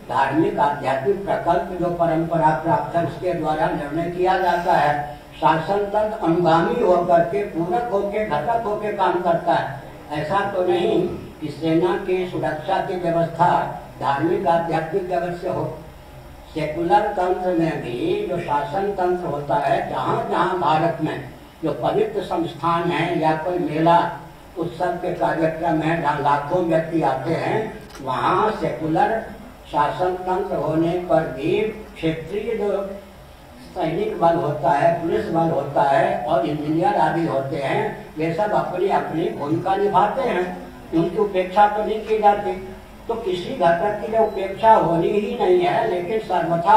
धार्मिक आध्यात्मिक प्रकल्प जो परंपरा प्राप्त है उसके द्वारा निर्णय किया जाता है। शासन तंत्र अनुगामी होकर के, पूरक होकर, घटक होकर काम करता है। ऐसा तो नहीं कि सेना की सुरक्षा की व्यवस्था धार्मिक आध्यात्मिक जगत से हो। सेकुलर तंत्र में भी जो शासन तंत्र होता है, जहाँ जहाँ भारत में जो पवित्र संस्थान है या कोई मेला उत्सव के कार्यक्रम है जहाँ लाखों व्यक्ति आते हैं, वहाँ सेकुलर शासन तंत्र होने पर भी क्षेत्रीय जो सैनिक बल होता है, पुलिस बल होता है और इंजीनियर आदि होते हैं, वे सब अपनी अपनी भूमिका निभाते हैं। उनकी उपेक्षा तो नहीं की जाती। तो किसी घटक की जो उपेक्षा होनी ही नहीं है, लेकिन सर्वथा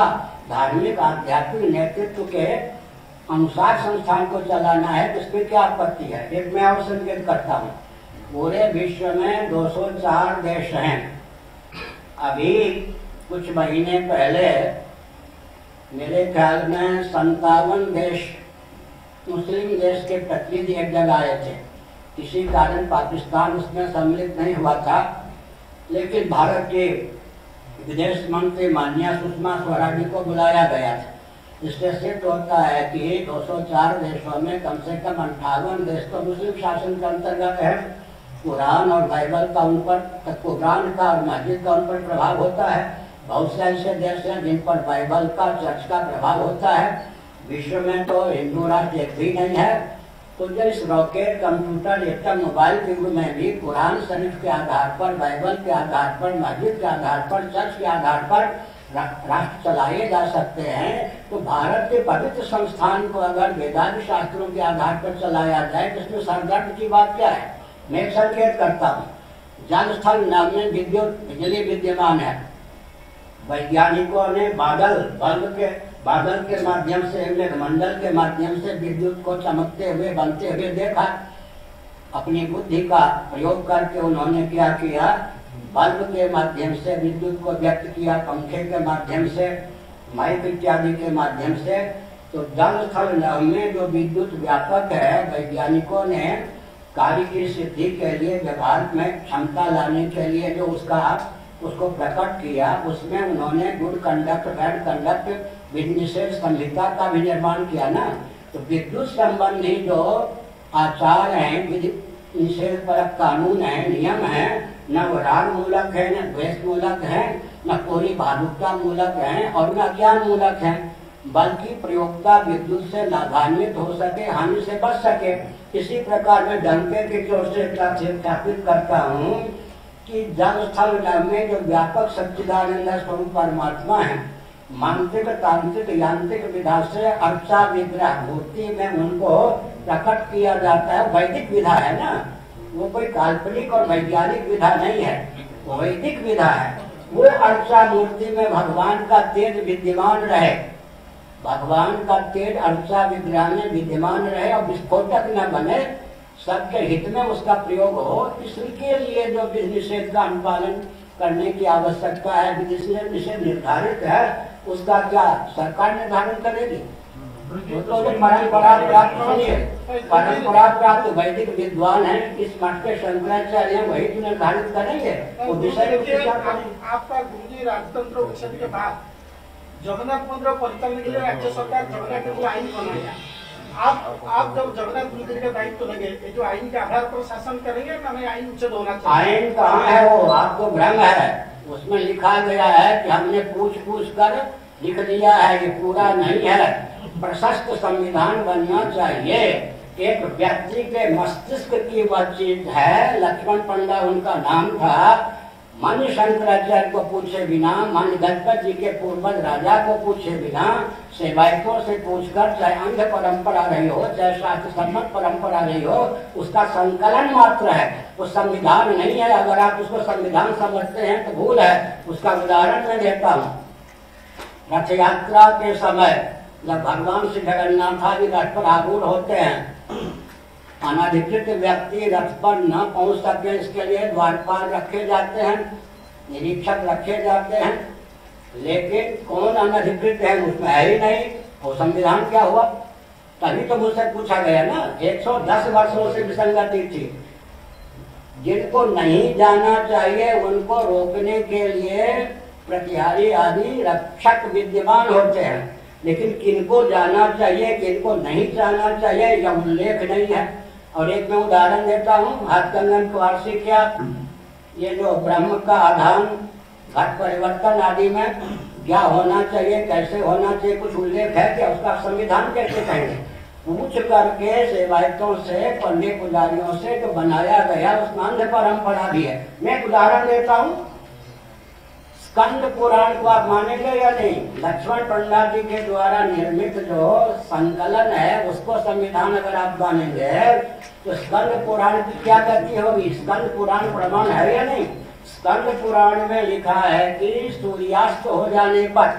धार्मिक आध्यात्मिक नेतृत्व के अनुसार संस्थान को चलाना है, तो इसमें क्या आपत्ति है। एक मैं और संकेत करता हूँ, पूरे विश्व में 204 देश हैं। अभी कुछ महीने पहले मेरे ख्याल में 57 देश मुस्लिम देश के प्रतिनिधि एक जगह आए थे। किसी कारण पाकिस्तान उसमें सम्मिलित नहीं हुआ था, लेकिन भारत के विदेश मंत्री माननीय सुषमा स्वराज को बुलाया गया था। इससे सिद्ध होता है कि 204 देशों में कम से कम 58 देश तो मुस्लिम शासन के अंतर्गत है। कुरान और बाइबल का उन पर, कुरान का और मस्जिद का उन पर प्रभाव होता है। बहुत से ऐसे देश हैं जिन पर बाइबल का, चर्च का प्रभाव होता है। विश्व में तो हिंदू राष्ट्र एक भी नहीं है। तो जब इस रॉकेट, कंप्यूटर, लैपटॉप, मोबाइल के युग में भी कुरान शरीफ के आधार पर, बाइबल के आधार पर, मस्जिद के आधार पर, चर्च के आधार पर राष्ट्र चलाए जा सकते हैं, तो भारत के पवित्र संस्थान को अगर वेदांत शास्त्रों के आधार पर चलाया जाए तो इसमें सरदर्द की बात क्या है। मैं एक संकेत करता हूँ, जल स्थल नभ में विद्युत, बिजली विद्यमान है। वैज्ञानिकों ने बादल के माध्यम से, मेघमंडल के माध्यम से विद्युत को चमकते हुए, बनते हुए देखा। अपनी बुद्धि का प्रयोग करके उन्होंने क्या किया, बल्ब के माध्यम से विद्युत को व्यक्त किया, पंखे के माध्यम से, माइक इत्यादि के माध्यम से। तो जल स्थल नभ में जो विद्युत व्यापक है, वैज्ञानिकों ने कार्य की सिद्धि के लिए, व्यवहार में क्षमता लाने के लिए जो उसको प्रकट किया, उसमें उन्होंने गुड कंडक्ट, बैड कंडक्ट, विधि निषेध संहिता का भी निर्माण किया ना। तो विद्युत संबंधी जो आचार हैं, विधि निषेध परक कानून है, नियम है, न वो राग मूलक है, न द्वेष मूलक है, न कोई भावुकता मूलक है और न अज्ञान मूलक है, बल्कि प्रयोक्ता विद्युत से लाभान्वित हो सके, हानि से बच सके। इसी प्रकार मैं डंके की ओर से स्थापित करता हूँ कि जल स्थल में जो व्यापक सच्चिदानंद स्वरूप परमात्मा है, मानसिक, तांत्रिक, यांत्रिक विधा से अर्चा विग्रह मूर्ति में उनको प्रकट किया जाता है। वैदिक विधा है ना, वो कोई काल्पनिक और वैज्ञानिक विधा नहीं है, वो वैदिक विधा है। वो अर्चा मूर्ति में भगवान का तेज विद्यमान रहे, भगवान का तेज अर्चा विग्रह में विद्यमान रहे और विस्फोटक न बने, सबके हित में उसका प्रयोग हो। इसके लिए जो विधि निषेध का अनुपालन करने की आवश्यकता है, विधि निषेध निर्धारित है, उसका क्या सरकार निर्धारण करेगी। तो परंपरा प्राप्त सुनिए, परंपरा प्राप्त वैदिक विद्वान है, इस मठ के शंकराचार्य वही तो निर्धारित करेंगे। वो विषय आपका गुरुजी राजतंत्र विषय के बाद जगन्नाथ मंदिर परिचालन के लिए राज्य सरकार जगन्नाथ मंदिर आइन बनाया। आप जब जगन्नाथ मंदिर का दायित्व लगे, ये जो आइन के आधार पर शासन करेंगे ना, हमें आइन उचित होना चाहिए। आइन कहाँ है, वो आपको भ्रम है। उसमें लिखा गया है कि हमने पूछ कर लिख दिया है, ये पूरा नहीं है। प्रशस्त संविधान बनना चाहिए। एक व्यक्ति के मस्तिष्क की वह चीज है। लक्ष्मण पंडा उनका नाम था। मान्य शंकराचार्य को पूछे बिना, मान्य गणपत जी के पूर्वज राजा को पूछे बिना, सेवायतों से पूछकर, चाहे अंध परंपरा रही हो, चाहे शास्त्र सम्मत परंपरा रही हो, उसका संकलन मात्र है, वो संविधान नहीं है। अगर आप उसको संविधान समझते हैं तो भूल है। उसका उदाहरण मैं देता हूँ। रथ यात्रा के समय जब भगवान श्री जगन्नाथ आदि रथ पर आरूढ़ होते हैं, अनाधिकृत व्यक्ति रथ पर न पहुंच सके, इसके लिए द्वारपाल रखे जाते हैं, निरीक्षक रखे जाते हैं। लेकिन कौन अनधिकृत है, उसमें है ही नहीं। वो संविधान क्या हुआ? तभी तो मुझसे पूछा गया ना। 110 वर्षों से विसंगति थी। जिनको नहीं जाना चाहिए उनको रोकने के लिए प्रतिहारी आदि रक्षक विद्यमान होते हैं, लेकिन किनको जाना चाहिए किनको नहीं जाना चाहिए यह उल्लेख नहीं है। और एक मैं उदाहरण देता हूँ, हाथकंगन वार्षिक क्या ये जो ब्रह्म का आधान घट परिवर्तन आदि में क्या होना चाहिए कैसे होना चाहिए कुछ उल्लेख है क्या, उसका संविधान कैसे कहेंगे? पूछ करके सेवायतों से पंडित पुजारियों से तो बनाया गया स्नान परंपरा भी है। मैं उदाहरण देता हूँ, स्कंद पुराण को आप मानेंगे या नहीं? लक्ष्मण पंडित जी के द्वारा निर्मित जो संकलन है उसको संविधान अगर आप मानेंगे तो स्कंद पुराण की क्या गति होगी? स्कंद पुराण प्रमाण है या नहीं? स्कंद पुराण में लिखा है कि सूर्यास्त हो जाने पर